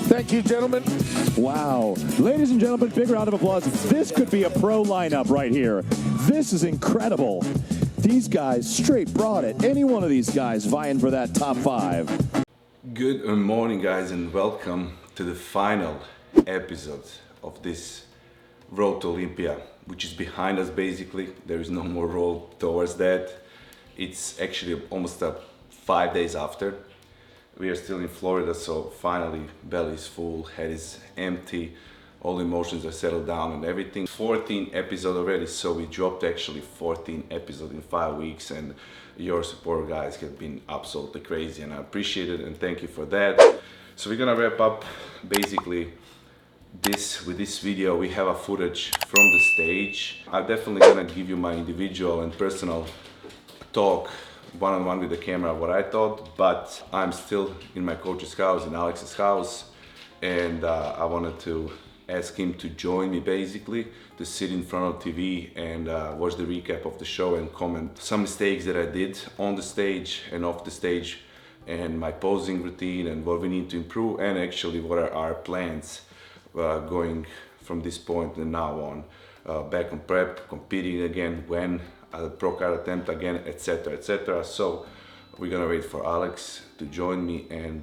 Thank you, gentlemen. Wow. Ladies and gentlemen, big round of applause. This could be a pro lineup right here. This is incredible. These guys straight brought it. Any one of these guys vying for that top 5. Good morning, guys, and welcome to the final episode of this road to Lympia, which is behind us basically. There is no more road towards that. It's actually almost 5 days after. We are still in Florida, so finally belly is full, head is empty, all emotions are settled down and everything. 14 episodes already, so we dropped actually 14 episodes in 5 weeks, and your support, guys, have been absolutely crazy, and I appreciate it and thank you for that. So we're gonna wrap up basically with this video. We have a footage from the stage. I'm definitely gonna give you my individual and personal talk one-on-one with the camera, what I thought, but I'm still in my coach's house, in Alex's house, and I wanted to ask him to join me basically, to sit in front of TV and watch the recap of the show and comment some mistakes that I did on the stage and off the stage, and my posing routine and what we need to improve, and actually what are our plans going from this point and now on, back on prep, competing again, when pro card attempt again, etc, etc. So we're gonna wait for Alex to join me and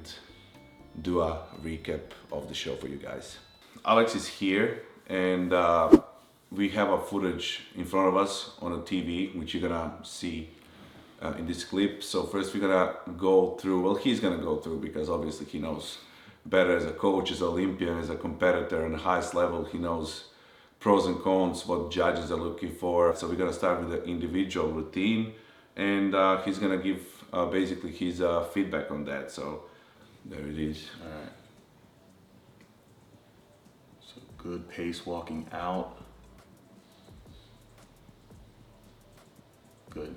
do a recap of the show for you guys. Alex is here, and we have a footage in front of us on a TV, which you're gonna see in this clip. So first we're gonna go through, well, he's gonna go through, because obviously he knows better as a coach, as an Olympian, as a competitor on the highest level. He knows pros and cons, what judges are looking for. So we're gonna start with the individual routine, and he's gonna give basically his feedback on that. So there it is. All right. So good pace walking out. Good.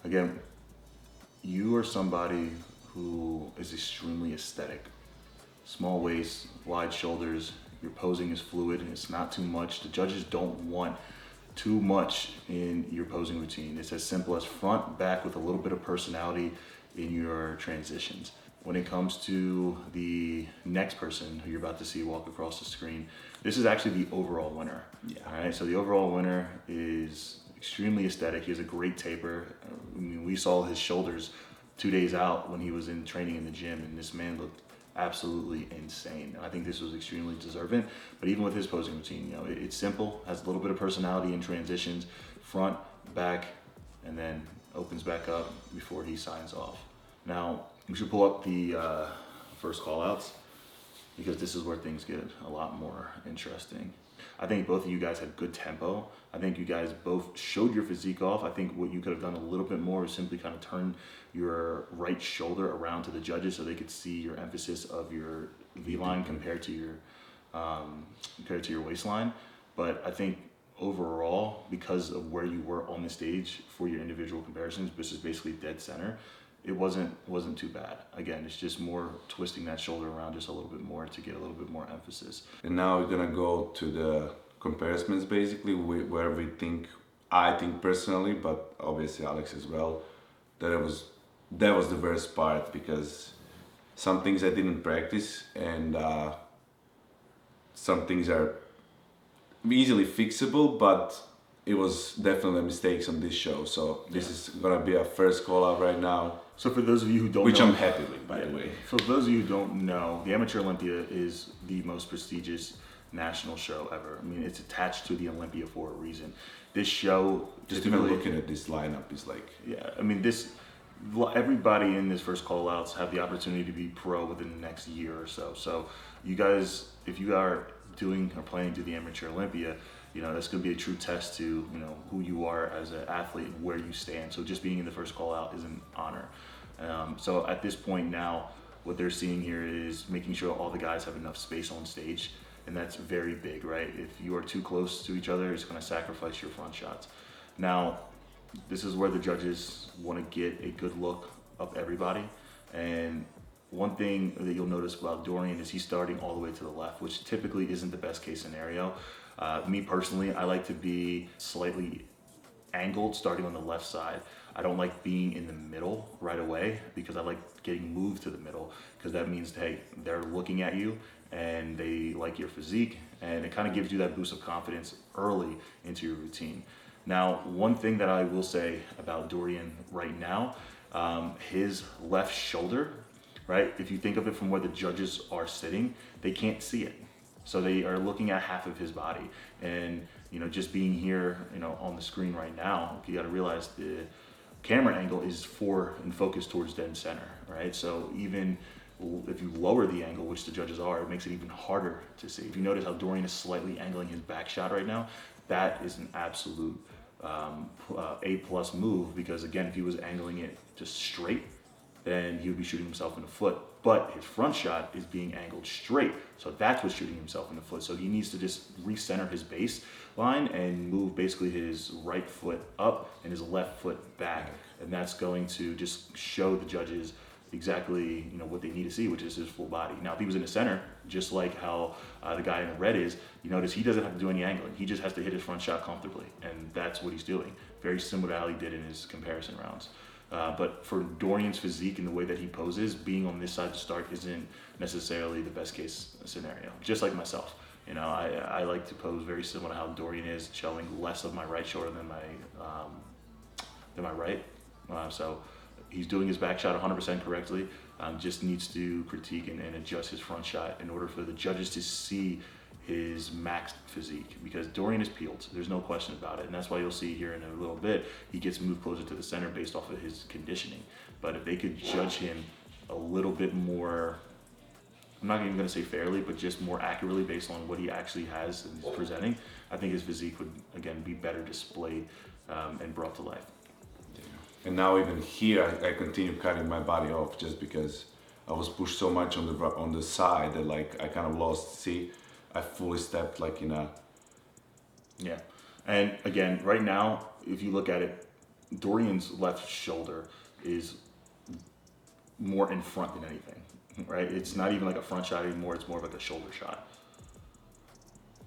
Again, you are somebody who is extremely aesthetic. Small waist, wide shoulders. Your posing is fluid, it's not too much. The judges don't want too much in your posing routine. It's as simple as front, back, with a little bit of personality in your transitions. When it comes to the next person who you're about to see walk across the screen, this is actually the overall winner. Yeah. All right, so the overall winner is extremely aesthetic. He has a great taper. I mean, we saw his shoulders 2 days out when he was in training in the gym, and this man looked absolutely insane. And I think this was extremely deserving. But even with his posing routine, you know, it's simple, has a little bit of personality in transitions, front, back, and then opens back up before he signs off. Now, we should pull up the first call outs, because this is where things get a lot more interesting. I think both of you guys had good tempo. I think you guys both showed your physique off. I think what you could have done a little bit more is simply kind of turn your right shoulder around to the judges so they could see your emphasis of your V-line compared to your waistline. But I think overall, because of where you were on the stage for your individual comparisons, which is basically dead center, it wasn't too bad. Again, it's just more twisting that shoulder around just a little bit more to get a little bit more emphasis. And now we're gonna go to the comparisons basically, where I think personally, but obviously Alex as well, that was the worst part, because some things I didn't practice, and some things are easily fixable, but it was definitely mistakes on this show. So this is gonna be our first call out right now. So for those of you who don't Which know, I'm happy with, by the way. So for those of you who don't know, the Amateur Olympia is the most prestigious national show ever. I mean, it's attached to the Olympia for a reason. This show, Just even looking at this lineup is like... Yeah, I mean, everybody in this first call outs have the opportunity to be pro within the next year or so. So you guys, if you are doing or planning to do the Amateur Olympia, you know, that's going to be a true test to, you know, who you are as an athlete and where you stand. So just being in the first call out is an honor. So at this point now, what they're seeing here is making sure all the guys have enough space on stage. And that's very big, right? If you are too close to each other, it's going to sacrifice your front shots. Now, this is where the judges want to get a good look of everybody. And one thing that you'll notice about Dorian is he's starting all the way to the left, which typically isn't the best case scenario. Me personally, I like to be slightly angled starting on the left side. I don't like being in the middle right away, because I like getting moved to the middle, because that means, hey, they're looking at you and they like your physique, and it kind of gives you that boost of confidence early into your routine. Now, one thing that I will say about Dorian right now, his left shoulder, right? If you think of it from where the judges are sitting, they can't see it. So they are looking at half of his body. And, just being here, on the screen right now, you got to realize the camera angle is and focused towards dead center, right? So even if you lower the angle, which the judges are, it makes it even harder to see. If you notice how Dorian is slightly angling his back shot right now, that is an absolute A+ move, because again, if he was angling it just straight, then he would be shooting himself in the foot. But his front shot is being angled straight, so that's what's shooting himself in the foot. So he needs to just recenter his baseline and move basically his right foot up and his left foot back, and that's going to just show the judges exactly what they need to see, which is his full body. Now, if he was in the center, just like how the guy in the red is, you notice he doesn't have to do any angling. He just has to hit his front shot comfortably, and that's what he's doing. Very similar to how he did in his comparison rounds. But for Dorian's physique and the way that he poses, being on this side to start isn't necessarily the best case scenario. Just like myself, I like to pose very similar to how Dorian is, showing less of my right shoulder than my right. So he's doing his back shot 100% correctly. Just needs to critique and adjust his front shot in order for the judges to see his maxed physique, because Dorian is peeled. There's no question about it, and that's why you'll see here in a little bit he gets moved closer to the center based off of his conditioning. But if they could judge him a little bit more, I'm not even going to say fairly, but just more accurately based on what he actually has and is presenting, I think his physique would again be better displayed and brought to life. And now even here, I continue cutting my body off just because I was pushed so much on the side that I kind of lost. See, I fully stepped in a... Yeah, and again, right now, if you look at it, Dorian's left shoulder is more in front than anything, right? It's not even like a front shot anymore, it's more of like a shoulder shot.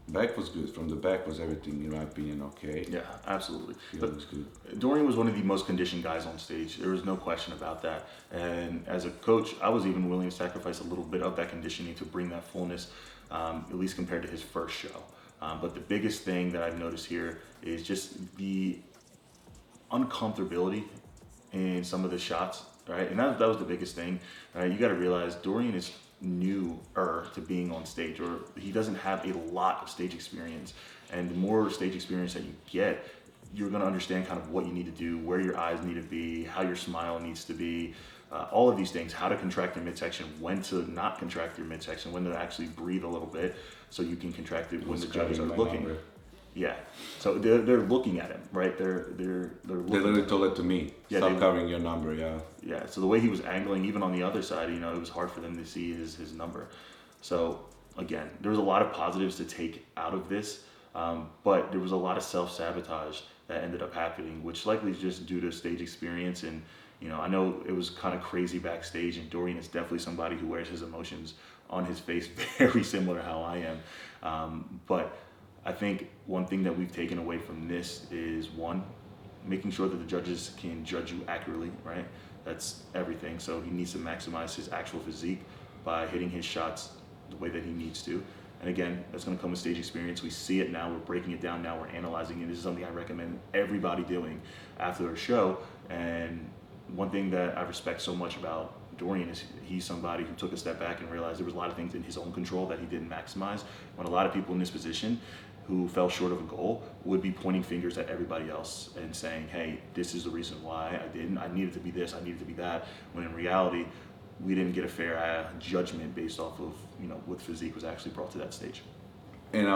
Back was good. From the back was everything, in my opinion, okay. Yeah, absolutely. It was good. Dorian was one of the most conditioned guys on stage. There was no question about that. And as a coach, I was even willing to sacrifice a little bit of that conditioning to bring that fullness, at least compared to his first show. But the biggest thing that I've noticed here is just the uncomfortability in some of the shots, right? And that was the biggest thing, right? You got to realize Dorian is newer to being on stage, or he doesn't have a lot of stage experience. And the more stage experience that you get, you're going to understand kind of what you need to do, where your eyes need to be, how your smile needs to be, all of these things, how to contract your midsection, when to not contract your midsection, when to actually breathe a little bit so you can contract it when the judges are looking. Yeah, so they're looking at him, right? They're looking. They literally told it to me. Yeah, stop covering your number. Yeah. Yeah. So the way he was angling, even on the other side, it was hard for them to see his number. So again, there was a lot of positives to take out of this, but there was a lot of self-sabotage that ended up happening, which likely is just due to stage experience. And I know it was kind of crazy backstage, and Dorian is definitely somebody who wears his emotions on his face very similar to how I am, but I think one thing that we've taken away from this is, one, making sure that the judges can judge you accurately, right? That's everything. So he needs to maximize his actual physique by hitting his shots the way that he needs to. And again, that's going to come with stage experience. We see it now. We're breaking it down now. We're analyzing it. This is something I recommend everybody doing after a show. And one thing that I respect so much about Dorian is he's somebody who took a step back and realized there was a lot of things in his own control that he didn't maximize. When a lot of people in this position who fell short of a goal would be pointing fingers at everybody else and saying, hey, this is the reason why I didn't. I needed to be this, I needed to be that. When in reality, we didn't get a fair judgment based off of what physique was actually brought to that stage. And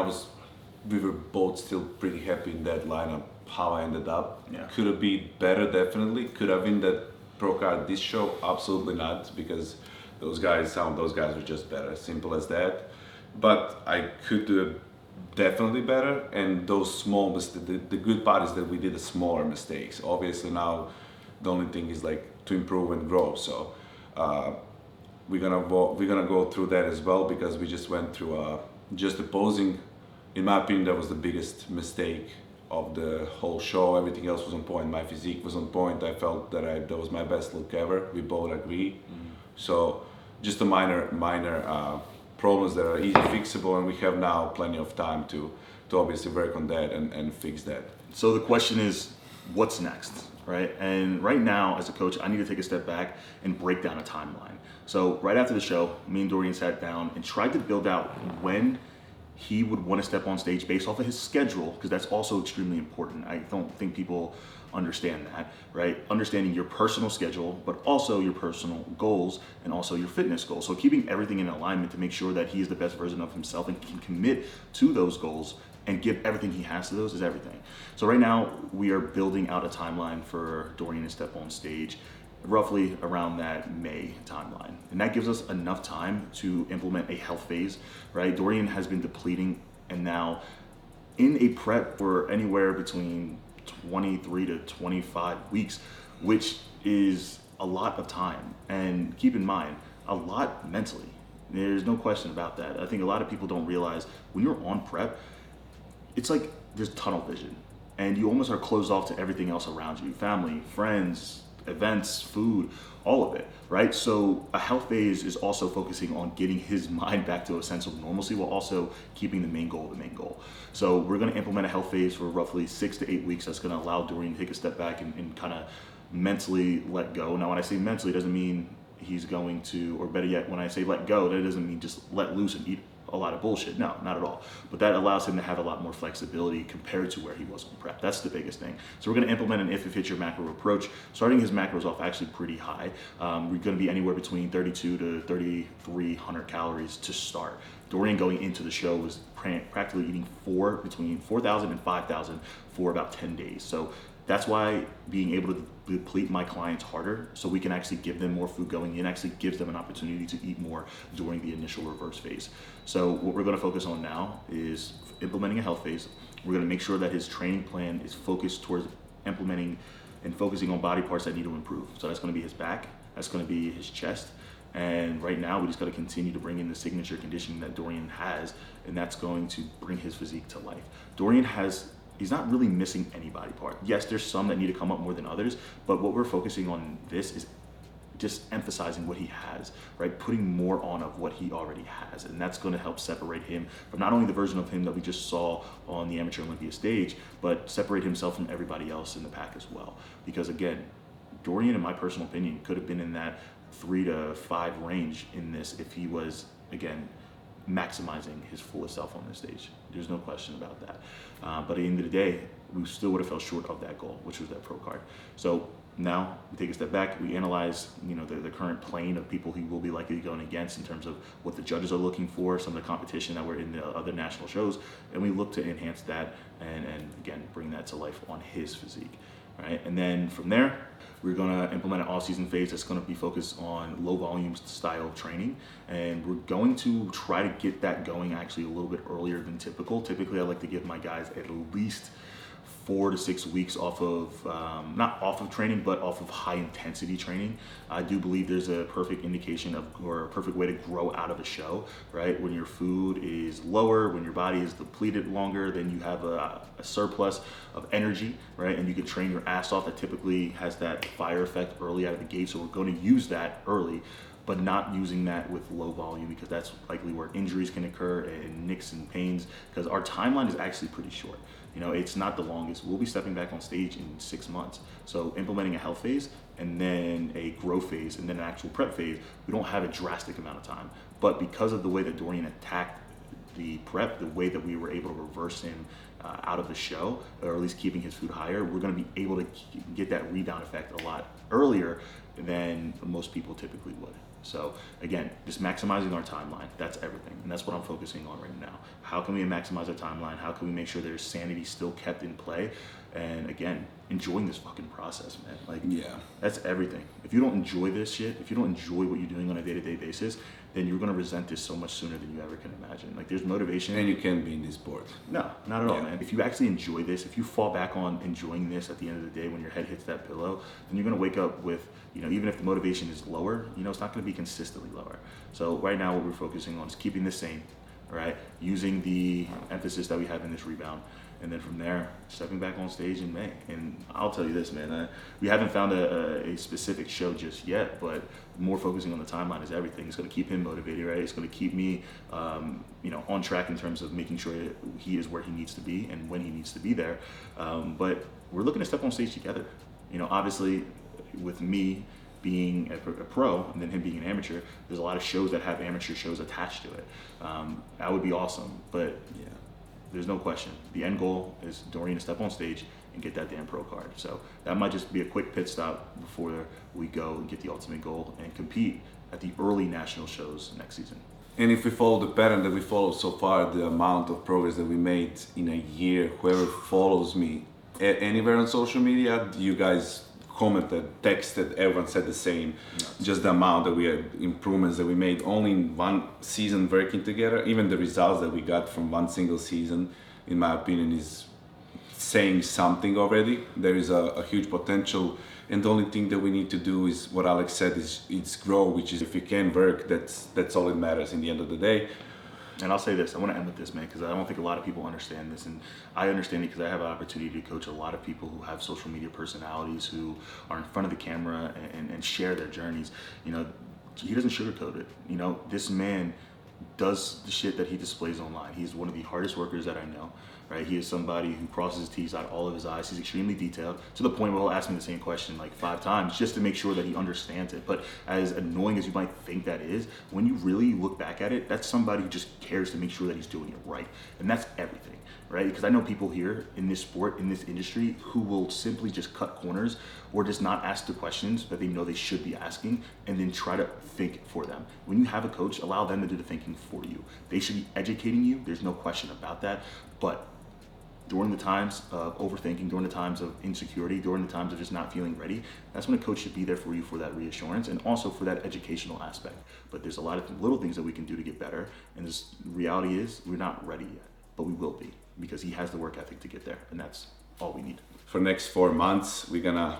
we were both still pretty happy in that lineup, how I ended up. Yeah. Could have been better, definitely. Could have been that pro card this show? Absolutely not, because some of those guys were just better, simple as that. But I could do it definitely better, and those small mistakes, the good part is that we did the smaller mistakes. Obviously now the only thing is to improve and grow. So we're gonna go through that as well, because we just went through just the posing. In my opinion, that was the biggest mistake of the whole show. Everything else was on point. My physique was on point. I felt that that was my best look ever. We both agree. Mm-hmm. So just a minor problems that are easy fixable, and we have now plenty of time to obviously work on that and fix that. So the question is, what's next, right? And right now, as a coach, I need to take a step back and break down a timeline. So right after the show, me and Dorian sat down and tried to build out when he would want to step on stage based off of his schedule, because that's also extremely important. I don't think people understand that, right? Understanding your personal schedule, but also your personal goals and also your fitness goals. So keeping everything in alignment to make sure that he is the best version of himself and can commit to those goals and give everything he has to those is everything. So right now we are building out a timeline for Dorian to step on stage roughly around that May timeline. And that gives us enough time to implement a health phase, right? Dorian has been depleting, and now in a prep for anywhere between 23 to 25 weeks, which is a lot of time. And keep in mind, a lot mentally. There's no question about that. I think a lot of people don't realize when you're on prep, it's like there's tunnel vision, and you almost are closed off to everything else around you, family, friends, events, food, all of it, right? So a health phase is also focusing on getting his mind back to a sense of normalcy while also keeping the main goal the main goal. So we're gonna implement a health phase for roughly 6 to 8 weeks. That's gonna allow Dorian to take a step back and kind of mentally let go. Now, when I say mentally, it doesn't mean he's going to, or better yet, when I say let go, that doesn't mean just let loose and eat a lot of bullshit. No, not at all. But that allows him to have a lot more flexibility compared to where he was on prep. That's the biggest thing. So we're going to implement an if it fits your macro approach, starting his macros off actually pretty high. We're going to be anywhere between 32 to 3,300 calories to start. Dorian going into the show was practically eating between 4,000 and 5,000 for about 10 days. So that's why being able to deplete my clients harder so we can actually give them more food going in actually gives them an opportunity to eat more during the initial reverse phase. So what we're going to focus on now is implementing a health phase. We're going to make sure that his training plan is focused towards implementing and focusing on body parts that need to improve. So that's going to be his back, that's going to be his chest, and right now we just got to continue to bring in the signature conditioning that Dorian has, and that's going to bring his physique to life. He's not really missing any body part. Yes, there's some that need to come up more than others, but what we're focusing on this is just emphasizing what he has, right? Putting more on of what he already has. And that's gonna help separate him from not only the version of him that we just saw on the Amateur Olympia stage, but separate himself from everybody else in the pack as well. Because again, Dorian, in my personal opinion, could have been in that 3 to 5 range in this if he was, again, maximizing his fullest self on this stage. There's no question about that. But at the end of the day, we still would have fell short of that goal, which was that pro card. So now we take a step back, we analyze, the current plane of people he will be likely going against in terms of what the judges are looking for, some of the competition that were in the other national shows, and we look to enhance that and again, bring that to life on his physique, right? And then from there, we're going to implement an off-season phase that's going to be focused on low volume style training, and we're going to try to get that going actually a little bit earlier than typical. Typically, I like to give my guys at least 4 to 6 weeks off of, not off of training, but off of high intensity training. I do believe there's a perfect indication of, or a perfect way to grow out of a show, right? When your food is lower, when your body is depleted longer, then you have a surplus of energy, right? And you can train your ass off. That typically has that fire effect early out of the gate. So we're going to use that early, but not using that with low volume, because that's likely where injuries can occur and nicks and pains, because our timeline is actually pretty short. It's not the longest. We'll be stepping back on stage in 6 months. So implementing a health phase and then a growth phase and then an actual prep phase, we don't have a drastic amount of time. But because of the way that Dorian attacked the prep, the way that we were able to reverse him out of the show, or at least keeping his food higher, we're going to be able to get that rebound effect a lot earlier than most people typically would. So again, just maximizing our timeline, that's everything. And that's what I'm focusing on right now. How can we maximize our timeline? How can we make sure there's sanity still kept in play? And again, enjoying this fucking process, man. Yeah, that's everything. If you don't enjoy this shit, if you don't enjoy what you're doing on a day-to-day basis, then you're going to resent this so much sooner than you ever can imagine. There's motivation. And you can be in this sport. No, not at all, man. If you actually enjoy this, if you fall back on enjoying this at the end of the day when your head hits that pillow, then you're going to wake up with, even if the motivation is lower, it's not going to be consistently lower. So right now what we're focusing on is keeping this sane, right? Using the emphasis that we have in this rebound. And then from there, stepping back on stage in May. And I'll tell you this, man, we haven't found a specific show just yet, but more focusing on the timeline is everything. It's going to keep him motivated, right? It's going to keep me, on track in terms of making sure he is where he needs to be and when he needs to be there. But we're looking to step on stage together. Obviously, with me being a pro and then him being an amateur, there's a lot of shows that have amateur shows attached to it. That would be awesome, but yeah. There's no question. The end goal is Dorian to step on stage and get that damn pro card. So that might just be a quick pit stop before we go and get the ultimate goal and compete at the early national shows next season. And if we follow the pattern that we followed so far, the amount of progress that we made in a year, whoever follows me anywhere on social media, you guys commented, texted, everyone said the same. Just the amount that we had, improvements that we made only in one season working together, even the results that we got from one single season, in my opinion, is saying something already. There is a huge potential, and the only thing that we need to do is what Alex said, is grow, which is if we can work, that's all that matters in the end of the day. And I'll say this, I want to end with this, man, because I don't think a lot of people understand this, and I understand it because I have an opportunity to coach a lot of people who have social media personalities who are in front of the camera and share their journeys. He doesn't sugarcoat it. This man does the shit that he displays online. He's one of the hardest workers that I know, right? He is somebody who crosses his T's out all of his I's. He's extremely detailed to the point where he'll ask me the same question like 5 times just to make sure that he understands it. But as annoying as you might think that is, when you really look back at it, that's somebody who just cares to make sure that he's doing it right. And that's everything, right? Because I know people here in this sport, in this industry, who will simply just cut corners or just not ask the questions that they know they should be asking and then try to think for them. When you have a coach, allow them to do the thinking for you. They should be educating you. There's no question about that. But during the times of overthinking, during the times of insecurity, during the times of just not feeling ready, that's when a coach should be there for you for that reassurance and also for that educational aspect. But there's a lot of little things that we can do to get better. And the reality is we're not ready yet, but we will be because he has the work ethic to get there. And that's all we need. For the next 4 months, we're gonna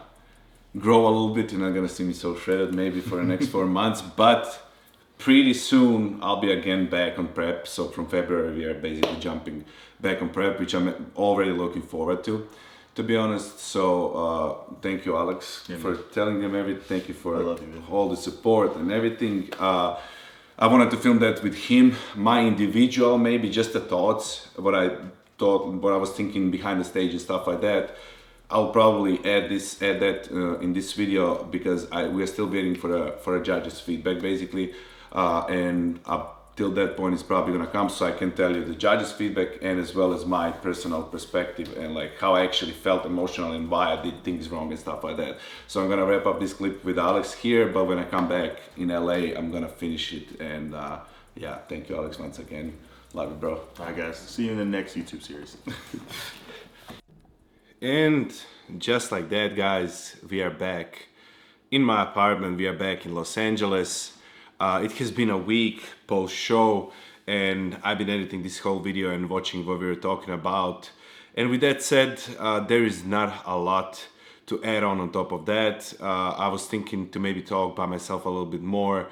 grow a little bit. You're not gonna see me so shredded maybe for the next 4 months, but pretty soon I'll be again back on prep. So from February we are basically jumping back on prep, which I'm already looking forward to be honest. So thank you, Alex, for telling them everything. Thank you for all the support and everything. I wanted to film that with him, my individual, maybe just the thoughts, what I thought, what I was thinking behind the stage and stuff like that. I'll probably add that in this video because we are still waiting for a judge's feedback basically, and up till that point it's probably gonna come, so I can tell you the judge's feedback and as well as my personal perspective and like how I actually felt emotionally and why I did things wrong and stuff like that. So I'm gonna wrap up this clip with Alex here, but when I come back in LA, I'm gonna finish it. And yeah, thank you, Alex, once again. Love you, bro. All right, guys. See you in the next YouTube series. And just like that, guys, we are back in my apartment. We are back in Los Angeles. It has been a week post-show, and I've been editing this whole video and watching what we were talking about. And with that said, there is not a lot to add on top of that. I was thinking to maybe talk by myself a little bit more,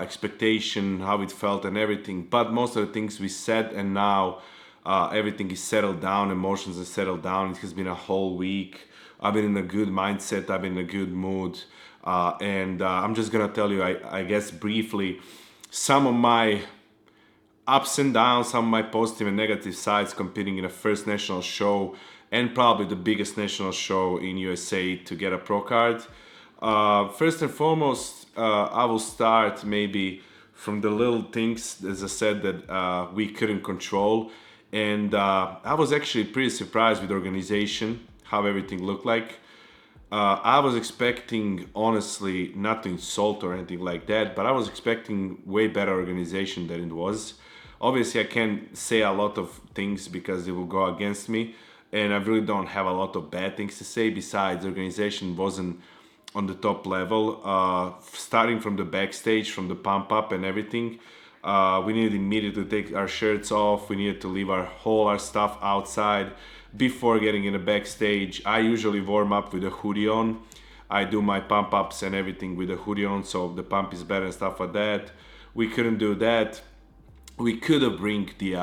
expectation, how it felt and everything. But most of the things we said, and now everything is settled down, emotions are settled down. It has been a whole week. I've been in a good mindset, I've been in a good mood. And I'm just gonna tell you, I guess briefly, some of my ups and downs, some of my positive and negative sides competing in a first national show and probably the biggest national show in USA to get a pro card. First and foremost, I will start maybe from the little things, as I said, that we couldn't control. And I was actually pretty surprised with the organization, how everything looked like. I was expecting, honestly, not to insult or anything like that, but I was expecting way better organization than it was. Obviously, I can't say a lot of things because it will go against me, and I really don't have a lot of bad things to say. Besides, the organization wasn't on the top level. Starting from the backstage, from the pump up and everything, we needed immediately to take our shirts off. We needed to leave our stuff outside before getting in the backstage. I usually warm up with a hoodie on. I do my pump ups and everything with a hoodie on, so the pump is better and stuff like that. We couldn't do that. we could have bring the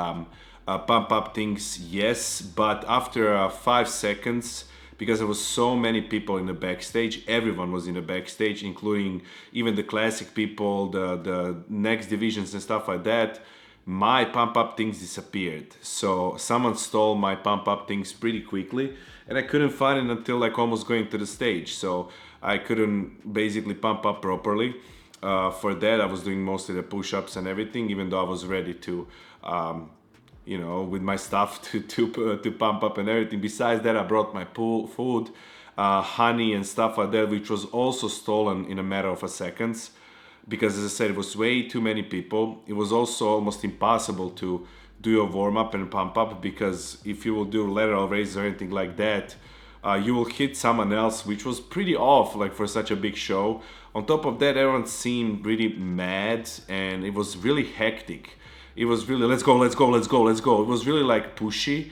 pump up things, yes, but after 5 seconds, because there was so many people in the backstage, everyone was in the backstage, including even the classic people, the next divisions and stuff like that, my pump up things disappeared. So someone stole my pump up things pretty quickly, and I couldn't find it until like almost going to the stage. So I couldn't basically pump up properly. For that, I was doing mostly the push-ups and everything, even though I was ready to, with my stuff to pump up and everything. Besides that, I brought my food, honey and stuff like that, which was also stolen in a matter of seconds. Because as I said, it was way too many people. It was also almost impossible to do your warm-up and pump up, because if you will do lateral raises or anything like that, you will hit someone else, which was pretty off, like for such a big show. On top of that, everyone seemed really mad, and it was really hectic. It was really, let's go. It was really like pushy,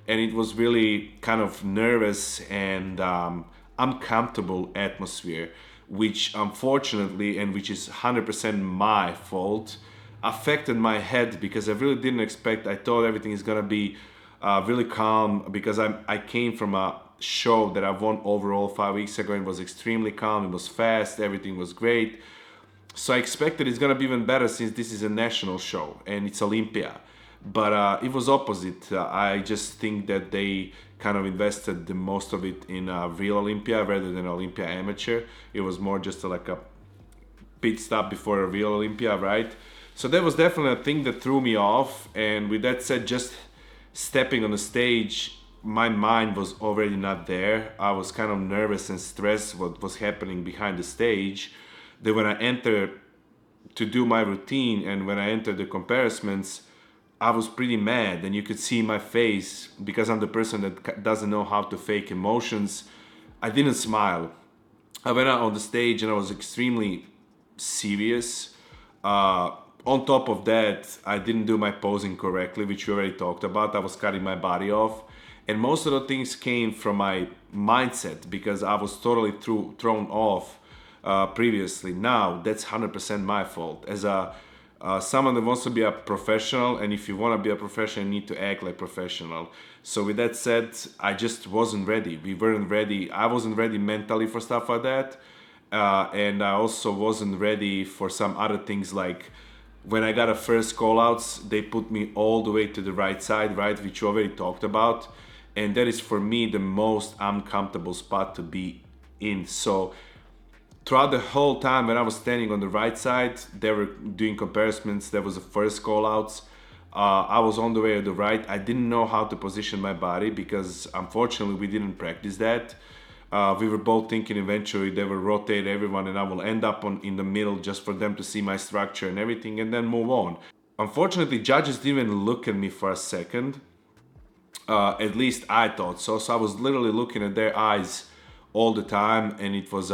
and it was really kind of nervous and uncomfortable atmosphere, which unfortunately, and which is 100% my fault, affected my head, because I really didn't expect. I thought everything is gonna be really calm, because I came from a show that I won overall 5 weeks ago, and it was extremely calm. It was fast, everything was great. So I expected it's gonna be even better, since this is a national show and it's Olympia. But it was opposite. I just think that they kind of invested the most of it in real Olympia rather than Olympia amateur. It was more just like a pit stop before a real Olympia, right? So that was definitely a thing that threw me off. And with that said, just stepping on the stage, my mind was already not there. I was kind of nervous and stressed what was happening behind the stage. That when I entered to do my routine and when I entered the comparisons, I was pretty mad, and you could see my face, because I'm the person that doesn't know how to fake emotions. I didn't smile. I went out on the stage and I was extremely serious. On top of that, I didn't do my posing correctly, which we already talked about. I was cutting my body off. And most of the things came from my mindset, because I was totally thrown off previously. Now, that's 100% my fault. As someone that wants to be a professional, and if you want to be a professional, you need to act like professional. So with that said, I just wasn't ready. We weren't ready. I wasn't ready mentally for stuff like that. And I also wasn't ready for some other things, like when I got a first call-outs, they put me all the way to the right side, right, which you already talked about. And that is for me the most uncomfortable spot to be in. So throughout the whole time when I was standing on the right side, they were doing comparisons. That was the first call-outs. I was on the way to the right. I didn't know how to position my body, because unfortunately we didn't practice that. We were both thinking eventually they will rotate everyone and I will end up in the middle just for them to see my structure and everything, and then move on. Unfortunately, judges didn't even look at me for a second. At least I thought so. So I was literally looking at their eyes all the time, and it was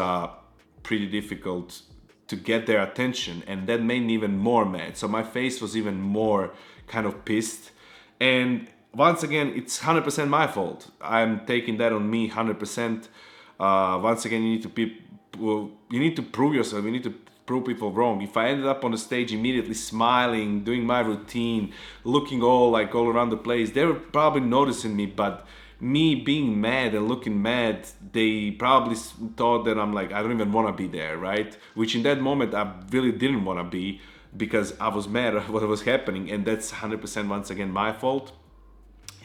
pretty difficult to get their attention, and that made me even more mad. So my face was even more kind of pissed. And once again, it's 100% my fault. I'm taking that on me 100%. Once again, you need to prove yourself. You need to prove people wrong. If I ended up on the stage immediately smiling, doing my routine, looking all around the place, they were probably noticing me. But me being mad and looking mad, they probably thought that I'm like, I don't even want to be there, right? Which in that moment, I really didn't want to be, because I was mad at what was happening. And that's 100% once again my fault.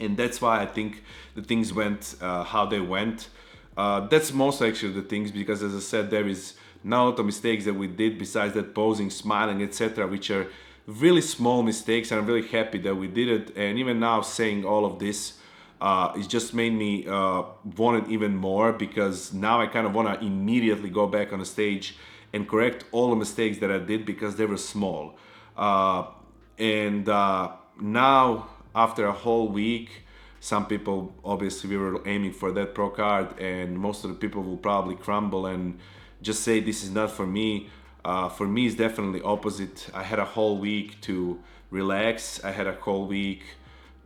And that's why I think the things went how they went. That's most actually the things, because as I said, there is not a lot of mistakes that we did besides that posing, smiling, etc., which are really small mistakes, and I'm really happy that we did it. And even now saying all of this, it just made me want it even more, because now I kind of want to immediately go back on the stage and correct all the mistakes that I did, because they were small. And now, after a whole week, some people, obviously we were aiming for that pro card, and most of the people will probably crumble and just say this is not for me. For me, it's definitely opposite. I had a whole week to relax. I had a whole week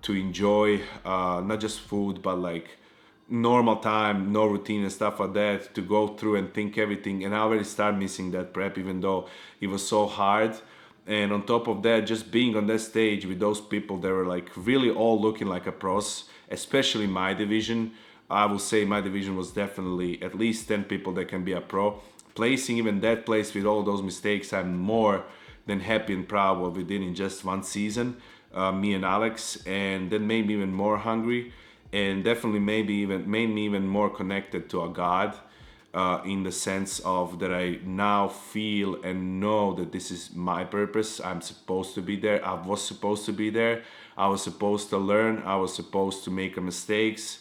to enjoy not just food, but like normal time, no routine and stuff like that, to go through and think everything. And I already started missing that prep, even though it was so hard. And on top of that, just being on that stage with those people, they were like really all looking like a pros, especially my division. I will say my division was definitely at least 10 people that can be a pro. Placing even that place with all those mistakes, I'm more than happy and proud what we did in just one season, me and Alex, and that made me even more hungry, and definitely made me even more connected to a God, in the sense of that I now feel and know that this is my purpose. I'm supposed to be there. I was supposed to be there. I was supposed to learn. I was supposed to make mistakes.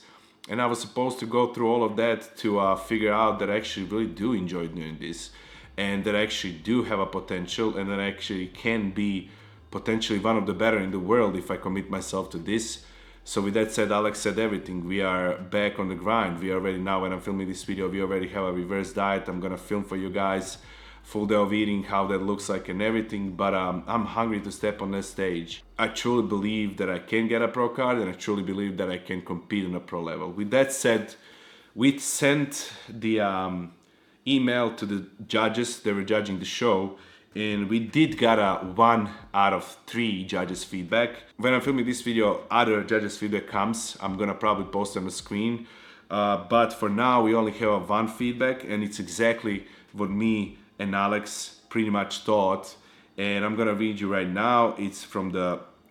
And I was supposed to go through all of that to figure out that I actually really do enjoy doing this, and that I actually do have a potential, and that I actually can be potentially one of the better in the world if I commit myself to this. So with that said, Alex said everything. We are back on the grind. We already, now when I'm filming this video, we already have a reverse diet. I'm gonna film for you guys full day of eating, how that looks like and everything, but I'm hungry to step on that stage. I truly believe that I can get a pro card, and I truly believe that I can compete on a pro level. With that said, we sent the email to the judges that were judging the show, and we did get a 1 out of 3 judges feedback. When I'm filming this video, other judges feedback comes. I'm gonna probably post on the screen, but for now we only have a 1 feedback, and it's exactly what me and Alex pretty much thought, and I'm gonna read you right now. It's from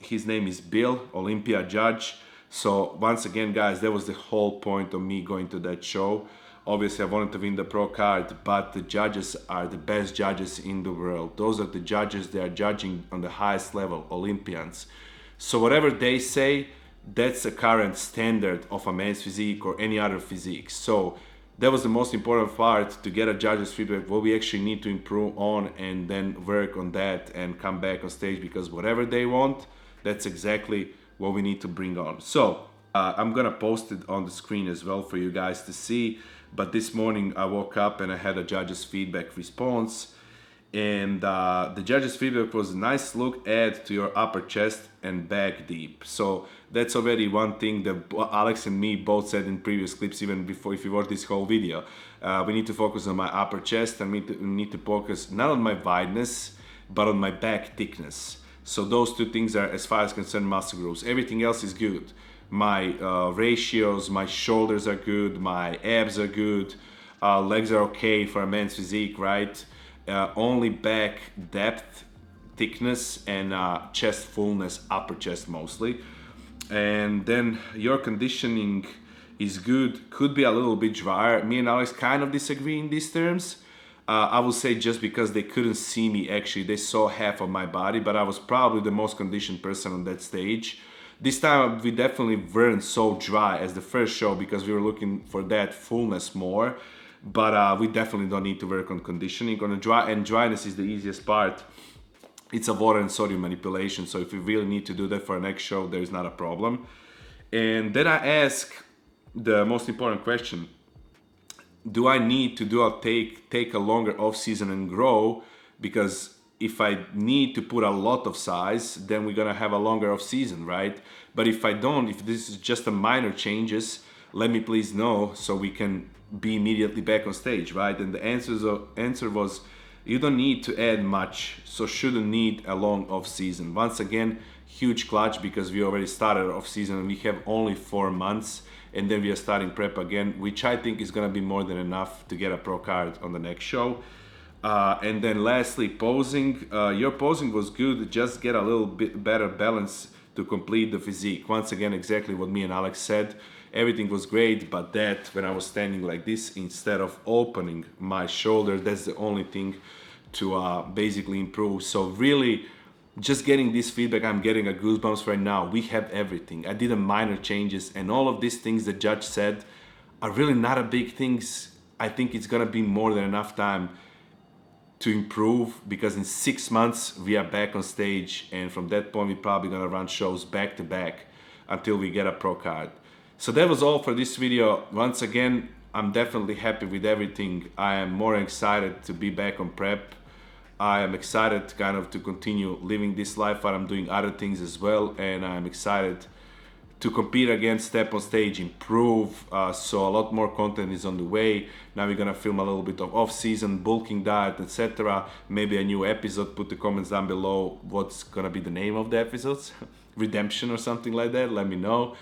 his name is Bill, Lympia judge. So once again, guys, that was the whole point of me going to that show. Obviously I wanted to win the pro card, but the judges are the best judges in the world. Those are the judges that are judging on the highest level, Olympians. So whatever they say, that's the current standard of a man's physique or any other physique. So that was the most important part, to get a judge's feedback, what we actually need to improve on, and then work on that and come back on stage, because whatever they want, that's exactly what we need to bring on. So I'm gonna post it on the screen as well for you guys to see. But this morning I woke up and I had a judge's feedback response, and the judge's feedback was a nice look add to your upper chest and back deep. So that's already one thing that Alex and me both said in previous clips, even before, if you watch this whole video. We need to focus on my upper chest, and we need to focus not on my wideness, but on my back thickness. So those 2 things are, as far as concerned, muscle groups. Everything else is good. My ratios, my shoulders are good, my abs are good, legs are okay for a man's physique, right? Only back depth, thickness, and chest fullness, upper chest mostly. And then your conditioning is good, could be a little bit drier. Me and Alex kind of disagree in these terms. I will say just because they couldn't see me, actually they saw half of my body, but I was probably the most conditioned person on that stage. This time we definitely weren't so dry as the first show, because we were looking for that fullness more, but we definitely don't need to work on conditioning. On dryness is the easiest part. It's a water and sodium manipulation, so if you really need to do that for our next show, there is not a problem. And then I ask the most important question: do I need to take a longer off season and grow? Because if I need to put a lot of size, then we're gonna have a longer off season, right? But if I don't, if this is just a minor changes, let me please know so we can be immediately back on stage, right? And the answer was, you don't need to add much, so shouldn't need a long off season. Once again, huge clutch, because we already started off season and we have only 4 months, and then we are starting prep again, which I think is gonna be more than enough to get a pro card on the next show. And then lastly, posing. Your posing was good, just get a little bit better balance to complete the physique. Once again, exactly what me and Alex said. Everything was great, but that when I was standing like this, instead of opening my shoulder, that's the only thing to basically improve. So really, just getting this feedback, I'm getting a goosebumps right now. We have everything. I did a minor changes, and all of these things the judge said are really not a big things. I think it's gonna be more than enough time to improve, because in 6 months we are back on stage, and from that point we're probably gonna run shows back to back until we get a pro card. So that was all for this video. Once again, I'm definitely happy with everything. I am more excited to be back on prep. I am excited kind of to continue living this life, but I'm doing other things as well, and I'm excited to compete again, step on stage, improve. So a lot more content is on the way. Now we're gonna film a little bit of off-season, bulking diet, etc. Maybe a new episode. Put the comments down below what's gonna be the name of the episodes. Redemption or something like that, let me know.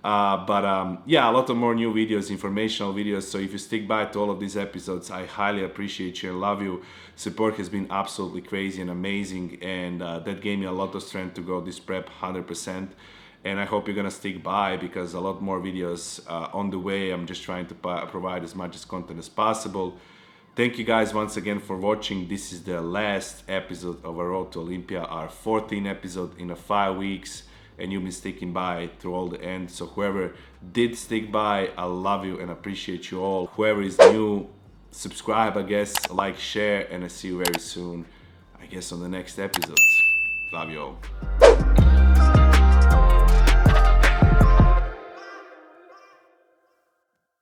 Yeah, a lot of more new videos, informational videos. So if you stick by to all of these episodes, I highly appreciate you and love you. Support has been absolutely crazy and amazing, and that gave me a lot of strength to go this prep 100%. And I hope you're gonna stick by, because a lot more videos on the way. I'm just trying to provide as much content as possible. Thank you guys once again for watching. This is the last episode of our Road to Olympia, our 14th episode in 5 weeks, and you've been sticking by through all the end. So whoever did stick by, I love you and appreciate you all. Whoever is new, subscribe, I guess, like, share, and I see you very soon, I guess, on the next episodes. Love you all.